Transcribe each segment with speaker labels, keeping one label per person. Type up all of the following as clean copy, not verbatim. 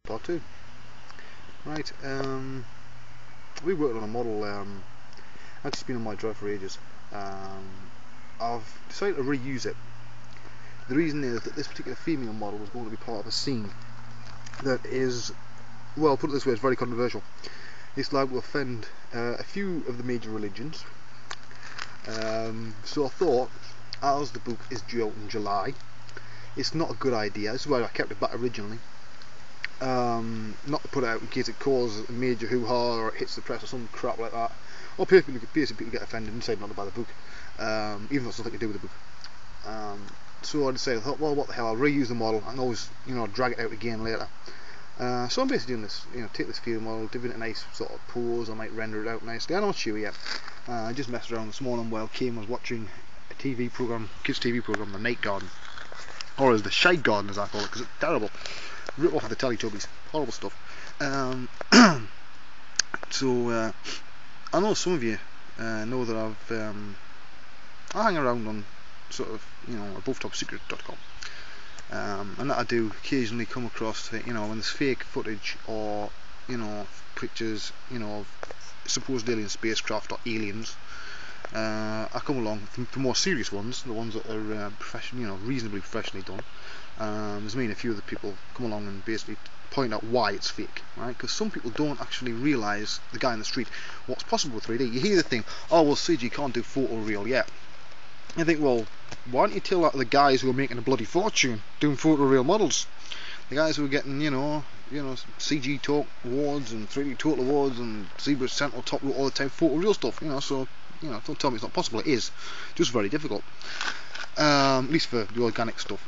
Speaker 1: Part 2. Right, we worked on a model, actually been on my drive for ages. I've decided to reuse it. The reason is that this particular female model was going to be part of a scene that is, well, put it this way, it's very controversial. It's liable to offend a few of the major religions. So I thought, as the book is due out in July, it's not a good idea. This is why I kept it back originally. Not to put it out in case it causes a major hoo-ha or it hits the press or some crap like that, or basically people get offended and decide not to buy the book, even though it's nothing to do with the book. So I decided, I thought, well, what the hell, I'll reuse the model and always, drag it out again later. So I'm basically doing this, take this field model, give it a nice sort of pose. I might render it out nicely. I'm not sure yet. I just messed around this morning while Kim was watching a TV program, kids TV program, The Night Garden, or as the Shite Garden as I call it, because it's terrible. Rip off of the Teletubbies, horrible stuff. So I know some of you know that I hang around on sort of abovetopsecret.com, and that I do occasionally come across when there's fake footage or pictures of supposed alien spacecraft or aliens. I come along the more serious ones, the ones that are reasonably professionally done. There's me and a few other people come along and basically point out why it's fake, right? Because some people don't actually realise, the guy in the street, what's possible with 3D. You hear the thing, oh well, CG can't do photoreal yet. You think, well, why don't you tell that to the guys who are making a bloody fortune doing photoreal models? The guys who are getting, CG Talk Awards and 3D Total Awards and zbrush Central Top all the time, photoreal stuff, so don't tell me it's not possible. It is, just very difficult. At least for the organic stuff.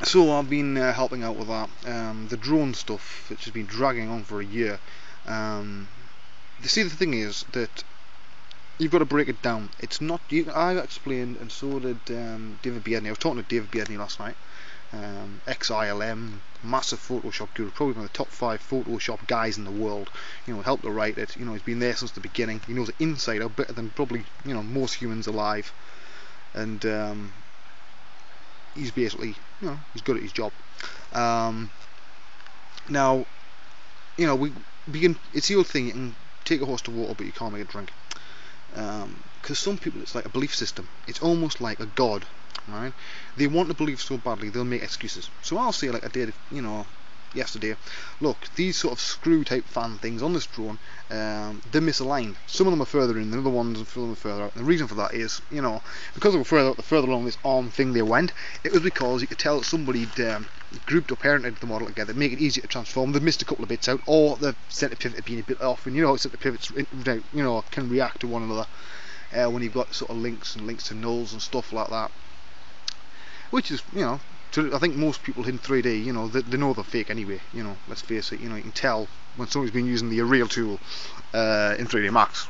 Speaker 1: So I've been helping out with that. The drone stuff, which has been dragging on for a year. See, the thing is that you've got to break it down. It's not. I explained, and so did David Biedney. I was talking to David Biedney last night. XILM, massive Photoshop guru, probably one of the top 5 Photoshop guys in the world. Helped to write it. He's been there since the beginning. He knows it inside out better than probably most humans alive. And he's basically, he's good at his job. Now, it's the old thing, you can take a horse to water but you can't make it drink. Because some people, it's like a belief system. It's almost like a god, right? They want to believe so badly, they'll make excuses. So I'll say, like I did, yesterday, look, these sort of screw type fan things on this drone, they're misaligned. Some of them are further in, the other ones are further out. And the reason for that is, because they were further out, the further along this arm thing they went, it was because you could tell that somebody grouped or parented the model together, make it easier to transform. They've missed a couple of bits out, or the centre pivot being a bit off, and centre pivots can react to one another when you've got sort of links to nulls and stuff like that, which is I think most people in 3D, they know they're fake anyway. Let's face it. You can tell when somebody's been using the Real tool in 3D Max.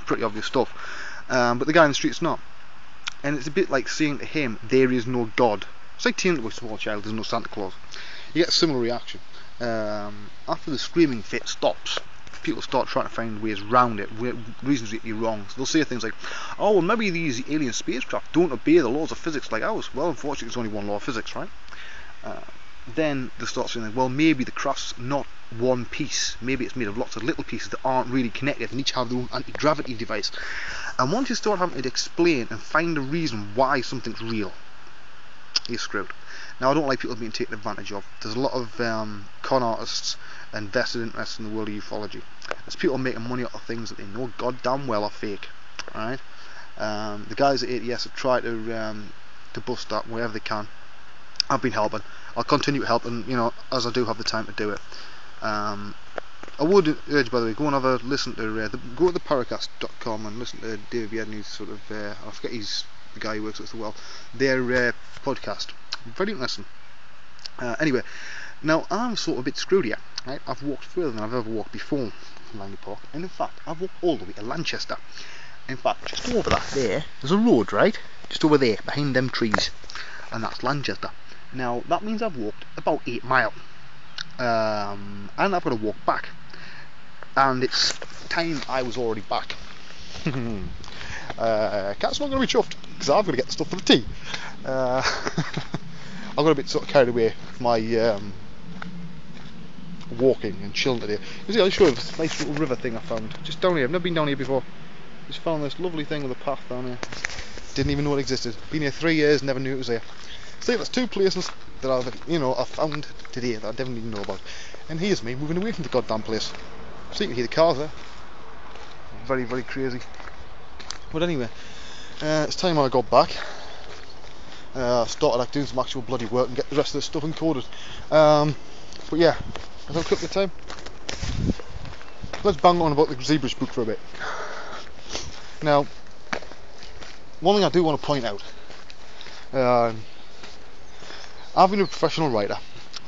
Speaker 1: Pretty obvious stuff. But the guy in the street's not, and it's a bit like saying to him, "There is no God." It's like telling to a small child, "There's no Santa Claus." You get a similar reaction. After the screaming fit stops, people start trying to find ways around it, reasons that you're wrong. So they'll say things like, oh well, maybe these alien spacecraft don't obey the laws of physics like ours. Well, unfortunately there's only one law of physics, right? Then they start saying, well, maybe the craft's not one piece, maybe it's made of lots of little pieces that aren't really connected and each have their own anti-gravity device. And once you start having to explain and find a reason why something's real, you're screwed. Now, I don't like people being taken advantage of. There's a lot of con artists and vested interests in the world of ufology. There's people making money out of things that they know goddamn well are fake. Right? The guys at ATS have tried to bust that wherever they can. I've been helping. I'll continue helping, as I do have the time to do it. I would urge, by the way, go and have a listen to go to theparacast.com and listen to David Biedney's sort of I forget the guy who works at it so well. Their podcast. Very interesting. Anyway, now I'm sort of a bit screwed here. Right? I've walked further than I've ever walked before from Langley Park, and in fact I've walked all the way to Lanchester. In fact, just over that there's a road, right? Just over there, behind them trees, and that's Lanchester. Now that means I've walked about 8 miles, and I've got to walk back, and it's time I was already back. Cat's not going to be chuffed because I've got to get the stuff for the tea. I got a bit sort of carried away with my walking and chilling today. You see, I'll show you this nice little river thing I found just down here. I've never been down here before. Just found this lovely thing with a path down here. Didn't even know it existed. Been here 3 years, never knew it was there. See, there's 2 places that I found today that I didn't even know about. And here's me moving away from the goddamn place. So you can hear the cars there. Very, very crazy. But anyway, it's time I got back. Started like doing some actual bloody work and get the rest of this stuff encoded. But yeah, I don't cut the time. Let's bang on about the zbrush book for a bit. Now, one thing I do want to point out, I've been a professional writer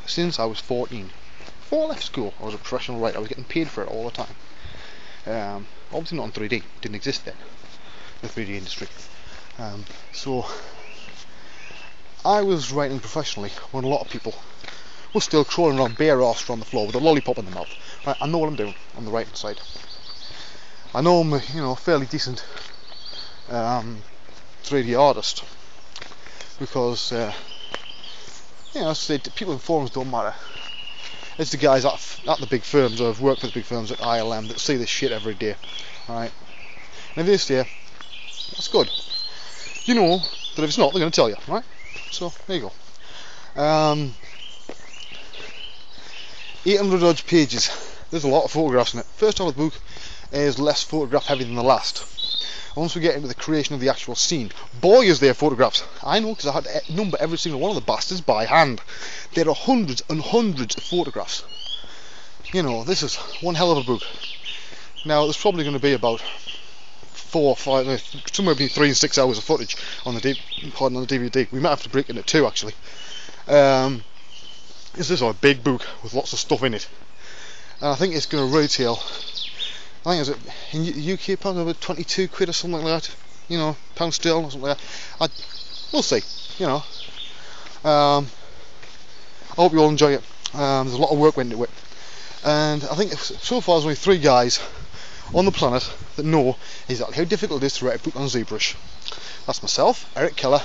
Speaker 1: since I was 14. Before I left school, I was a professional writer. I was getting paid for it all the time. Obviously not in 3D, didn't exist then, the 3D industry. So I was writing professionally when a lot of people were still crawling around bare arse on the floor with a lollipop in their mouth. Right, I know what I'm doing on the writing side. I know I'm a fairly decent 3D artist because I say people in forums don't matter. It's the guys at the big firms, or have worked with the big firms at ILM, that see this shit every day. Right? And if they say that's good, you know that if it's not, they're going to tell you, right? So there you go. 800 odd pages. There's a lot of photographs in it. First half of the book is less photograph heavy than the last. Once we get into the creation of the actual scene, boy is there photographs. I know, because I had to number every single one of the bastards by hand. There are hundreds and hundreds of photographs. You know, this is one hell of a book. Now, there's probably going to be about 4 or 5, somewhere between 3 and 6 hours of footage on the DVD. We might have to break it into 2 actually. This is a big book with lots of stuff in it, and I think it's going to retail. I think it's in the UK pound about 22 quid or something like that. You know, pound sterling or something like that. We'll see. You know, I hope you all enjoy it. There's a lot of work went into it, and I think so far there's only 3 guys on the planet that know exactly how difficult it is to write a book on ZBrush. That's myself, Eric Keller,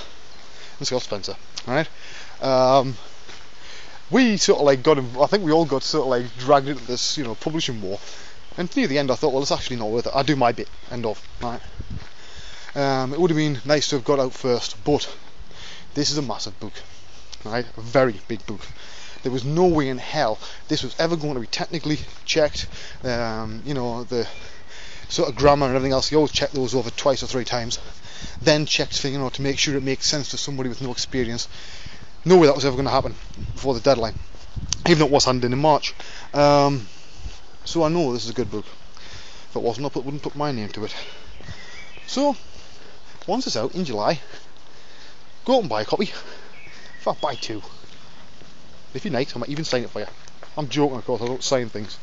Speaker 1: and Scott Spencer. Right? We sort of like I think we all got sort of like dragged into this, publishing war. And near the end I thought, well, it's actually not worth it. I'll do my bit. End of. Right? It would have been nice to have got out first, but this is a massive book. Right? A very big book. There was no way in hell this was ever going to be technically checked. The sort of grammar and everything else, you always check those over 2 or 3 times. Then checked for, to make sure it makes sense to somebody with no experience. No way that was ever going to happen before the deadline, even though it was handed in March. So I know this is a good book. If it wasn't, I wouldn't put my name to it. So, once it's out in July, go out and buy a copy. In fact, buy 2. If you're nice, I might even sign it for you. I'm joking, of course, I don't sign things.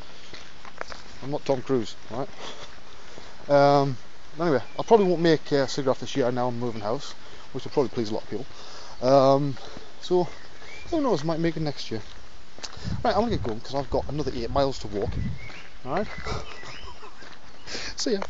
Speaker 1: I'm not Tom Cruise, right? Anyway, I probably won't make a cigarette this year, now I'm moving house, which will probably please a lot of people. So, who knows, might make it next year. Right, I'm going to get going because I've got another 8 miles to walk. Alright? See ya.